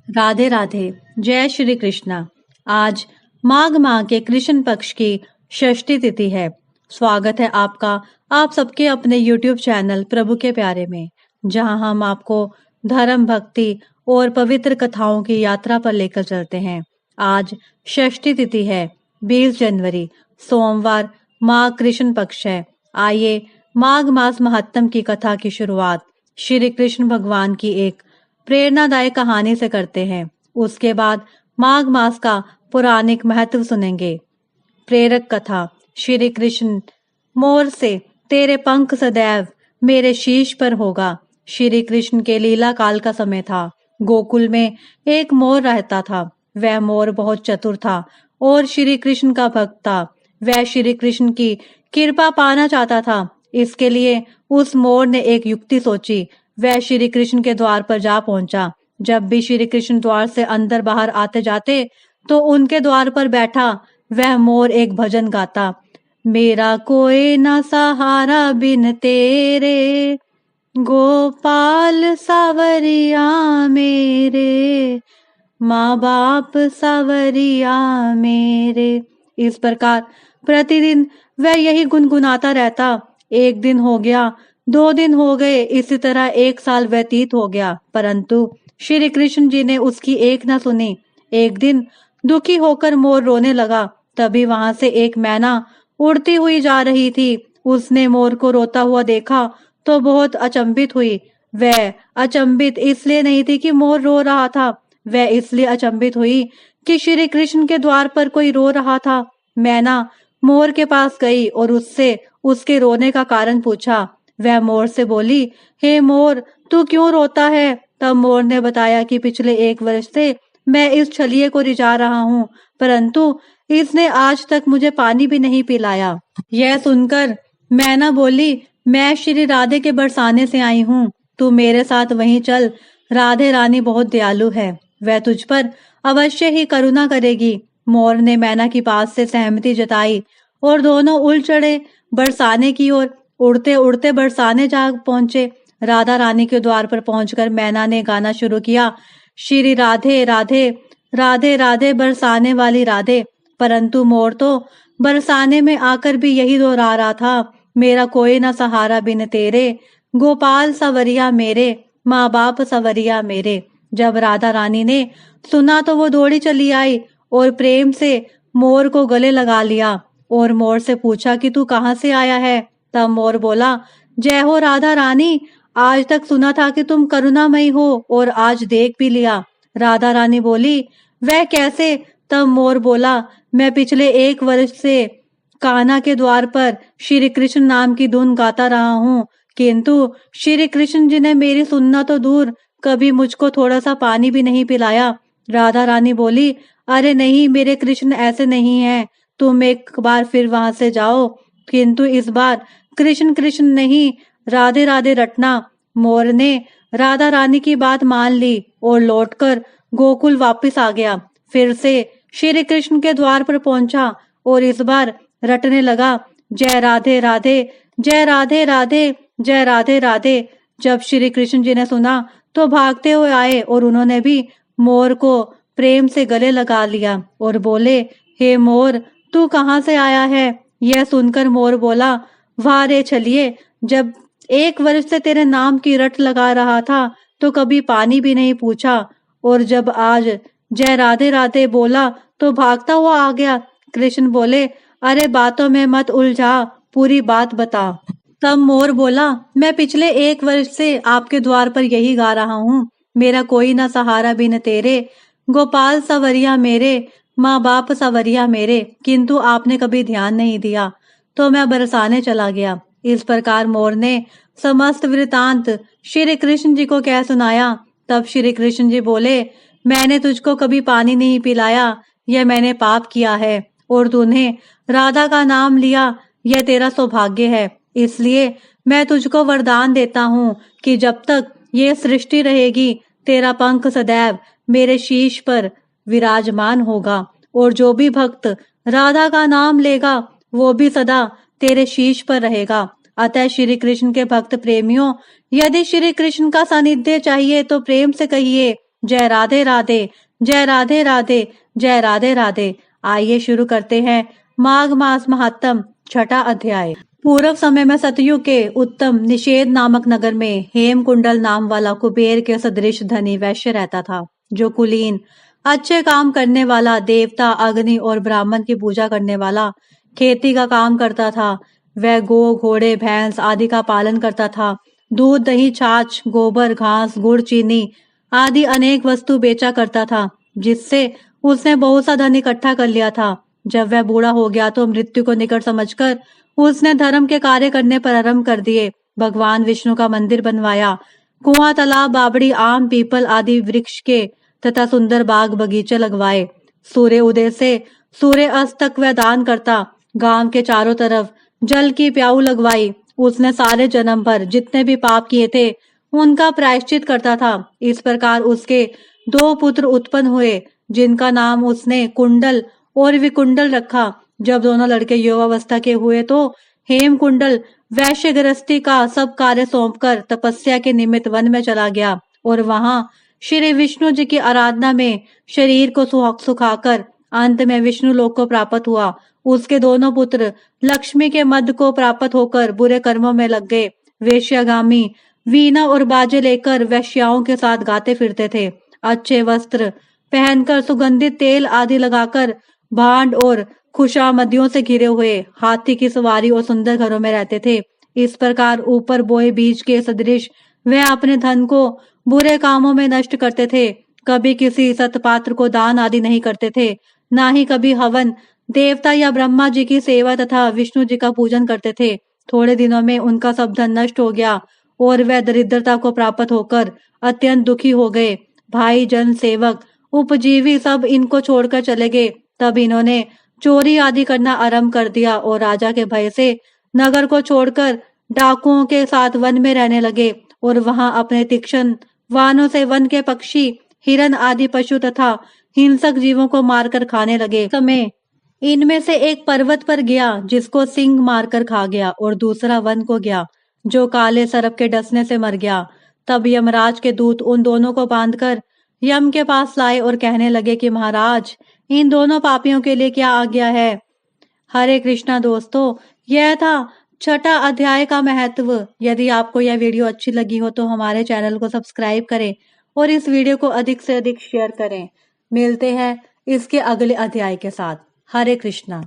राधे राधे। जय श्री कृष्णा। आज माघ माह के कृष्ण पक्ष की षष्ठी तिथि है। स्वागत है आपका आप सबके अपने YouTube चैनल प्रभु के प्यारे में, जहां हम आपको धर्म, भक्ति और पवित्र कथाओं की यात्रा पर लेकर चलते हैं। आज षष्ठी तिथि है, 20 जनवरी, सोमवार, माघ कृष्ण पक्ष है। आइए माघ मास महत्तम की कथा की शुरुआत श्री कृष्ण भगवान की एक प्रेरणादायक कहानी से करते हैं। उसके बाद माघ मास का पौराणिक महत्व सुनेंगे। प्रेरक कथा। श्री कृष्ण, मोर से तेरे पंख सदैव मेरे शीश पर होगा। श्री कृष्ण के लीला काल का समय था। गोकुल में एक मोर रहता था। वह मोर बहुत चतुर था और श्री कृष्ण का भक्त था। वह श्री कृष्ण की कृपा पाना चाहता था। इसके लिए उस मोर ने एक युक्ति सोची। वह श्री कृष्ण के द्वार पर जा पहुंचा। जब भी श्री कृष्ण द्वार से अंदर बाहर आते जाते तो उनके द्वार पर बैठा वह मोर एक भजन गाता। मेरा कोई ना सहारा बिन तेरे, गोपाल सावरिया मेरे, माँ बाप सावरिया मेरे। इस प्रकार प्रतिदिन वह यही गुनगुनाता रहता। एक दिन हो गया, 2 दिन हो गए, इसी तरह 1 साल व्यतीत हो गया, परंतु श्री कृष्ण जी ने उसकी एक न सुनी। एक दिन दुखी होकर मोर रोने लगा। तभी वहां से एक मैना उड़ती हुई जा रही थी। उसने मोर को रोता हुआ देखा तो बहुत अचंभित हुई। वह अचंभित इसलिए नहीं थी कि मोर रो रहा था, वह इसलिए अचंभित हुई कि श्री कृष्ण के द्वार पर कोई रो रहा था। मैना मोर के पास गई और उससे उसके रोने का कारण पूछा। वह मोर से बोली, हे मोर, तू क्यों रोता है? तब मोर ने बताया कि पिछले 1 वर्ष से मैं इस छलिए को रिझा रहा हूँ, परंतु इसने आज तक मुझे पानी भी नहीं पिलाया। यह सुनकर मैना बोली, मैं श्री राधे के बरसाने से आई हूँ, तू मेरे साथ वहीं चल। राधे रानी बहुत दयालु है, वह तुझ पर अवश्य ही करुणा करेगी। मोर ने मैना की बात से सहमति जताई और दोनों उड़ चढ़े बरसाने की ओर। उड़ते उड़ते बरसाने जा पहुंचे। राधा रानी के द्वार पर पहुंचकर मैना ने गाना शुरू किया, श्री राधे राधे, राधे राधे बरसाने वाली राधे। परंतु मोर तो बरसाने में आकर भी यही दोहरा रहा था, मेरा कोई ना सहारा बिन तेरे, गोपाल सवरिया मेरे, माँ बाप सवरिया मेरे। जब राधा रानी ने सुना तो वो दौड़ी चली आई और प्रेम से मोर को गले लगा लिया और मोर से पूछा कि तू कहाँ से आया है? तब मोर बोला, जय हो राधा रानी, आज तक सुना था कि तुम करुणामयी हो और आज देख भी लिया। राधा रानी बोली, वह कैसे? तब मोर बोला, मैं पिछले 1 वर्ष से कान्हा के द्वार पर श्री कृष्ण नाम की धुन गाता रहा हूँ, किंतु श्री कृष्ण जी ने मेरी सुनना तो दूर, कभी मुझको थोड़ा सा पानी भी नहीं पिलाया। राधा रानी बोली, अरे नहीं, मेरे कृष्ण ऐसे नहीं हैं, तुम एक बार फिर वहां से जाओ, किंतु इस बार कृष्ण कृष्ण नहीं, राधे राधे रटना। मोर ने राधा रानी की बात मान ली और लौटकर गोकुल वापस आ गया। फिर से श्री कृष्ण के द्वार पर पहुंचा और इस बार रटने लगा, जय राधे राधे, जय राधे राधे, जय राधे राधे। जब श्री कृष्ण जी ने सुना तो भागते हुए आए और उन्होंने भी मोर को प्रेम से गले लगा लिया और बोले, हे मोर, तू कहाँ से आया है? यह सुनकर मोर बोला, वाह रे छलिए, जब 1 वर्ष से तेरे नाम की रट लगा रहा था तो कभी पानी भी नहीं पूछा, और जब आज जय राधे राधे बोला तो भागता हुआ आ गया। कृष्ण बोले, अरे बातों में मत उलझा, पूरी बात बता। तब मोर बोला, मैं पिछले 1 वर्ष से आपके द्वार पर यही गा रहा हूँ, मेरा कोई ना सहारा बिन तेरे, गोपाल सवरिया मेरे, माँ बाप सवरिया मेरे, किंतु आपने कभी ध्यान नहीं दिया तो मैं बरसाने चला गया। इस प्रकार मोर ने समस्त वृतांत श्री कृष्ण जी को कह सुनाया। तब श्री कृष्ण जी बोले, मैंने तुझको कभी पानी नहीं पिलाया, यह मैंने पाप किया है, और तूने राधा का नाम लिया, यह तेरा सौभाग्य है। इसलिए मैं तुझको वरदान देता हूँ कि जब तक ये सृष्टि रहेगी तेरा पंख सदैव मेरे शीश पर विराजमान होगा, और जो भी भक्त राधा का नाम लेगा वो भी सदा तेरे शीश पर रहेगा। अतः श्री कृष्ण के भक्त प्रेमियों, यदि श्री कृष्ण का सानिध्य चाहिए तो प्रेम से कहिए, जय राधे राधे, जय राधे राधे, जय राधे राधे। आइए शुरू करते हैं माघ मास महात्म छठा अध्याय। पूर्व समय में सतयुग के उत्तम निषेध नामक नगर में हेमकुंडल नाम वाला कुबेर के सदृश धनी वैश्य रहता था, जो कुलीन, अच्छे काम करने वाला, देवता, अग्नि और ब्राह्मण की पूजा करने वाला, खेती का काम करता था। वह गो, घोड़े, भैंस आदि का पालन करता था। दूध, दही, छाछ, गोबर, घास, गुड़, चीनी आदि अनेक वस्तु बेचा करता था, जिससे उसने बहुत सा धन इकट्ठा कर लिया था। जब वह बूढ़ा हो गया तो मृत्यु को निकट समझकर उसने धर्म के कार्य करने प्रारंभ कर दिए। भगवान विष्णु का मंदिर बनवाया, कुआं, तालाब, बावड़ी, आम, पीपल आदि वृक्ष के तथा सुंदर बाग बगीचे लगवाए। सूर्य उदय से सूर्य अस्त तक वह दान करता। गांव के चारों तरफ जल की प्याऊ लगवाई। उसने सारे जन्म भर जितने भी पाप किए थे उनका प्रायश्चित करता था। इस प्रकार उसके 2 पुत्र उत्पन्न हुए, जिनका नाम उसने कुंडल और विकुंडल रखा। जब दोनों लड़के युवावस्था के हुए तो हेमकुंडल वैश्य गृहस्थी का सब कार्य सौंपकर तपस्या के निमित्त वन में चला गया और वहां श्री विष्णु जी की आराधना में शरीर को सुखाकर अंत में विष्णु लोक को प्राप्त हुआ। उसके दोनों पुत्र लक्ष्मी के मद को प्राप्त होकर बुरे कर्मों में लग गए। वेश्यागामी वीणा और बाजे लेकर वैश्याओं के साथ गाते फिरते थे। अच्छे वस्त्र पहनकर, सुगंधित तेल आदि लगाकर, भांड और खुशामदियों से घिरे हुए हाथी की सवारी और सुंदर घरों में रहते थे। इस प्रकार ऊपर बोए बीज के सदृश वे अपने धन को बुरे कामों में नष्ट करते थे। कभी किसी सतपात्र को दान आदि नहीं करते थे, ना ही कभी हवन, देवता या ब्रह्मा जी की सेवा तथा विष्णु जी का पूजन करते थे। थोड़े दिनों में उनका सब धन नष्ट हो गया और वह दरिद्रता को प्राप्त होकर अत्यंत दुखी हो गए। भाई, जन, सेवक, उपजीवी सब इनको छोड़कर चले गए। तब इन्होंने चोरी आदि करना आरंभ कर दिया और राजा के भय से नगर को छोड़कर डाकुओं के साथ वन में रहने लगे और वहां अपने तीक्ष्ण वाहनों से वन के पक्षी, हिरन आदि पशु तथा हिंसक जीवों को मारकर खाने लगे। समय इनमें से एक पर्वत पर गया, जिसको सिंह मारकर खा गया, और दूसरा वन को गया, जो काले सर्प के डसने से मर गया। तब यमराज के दूत उन दोनों को बांधकर यम के पास लाए और कहने लगे कि महाराज, इन दोनों पापियों के लिए क्या आज्ञा है? हरे कृष्णा दोस्तों, यह था छठा अध्याय का महत्व। यदि आपको यह वीडियो अच्छी लगी हो तो हमारे चैनल को सब्सक्राइब करें और इस वीडियो को अधिक से अधिक शेयर करें। मिलते हैं इसके अगले अध्याय के साथ। हरे कृष्णा।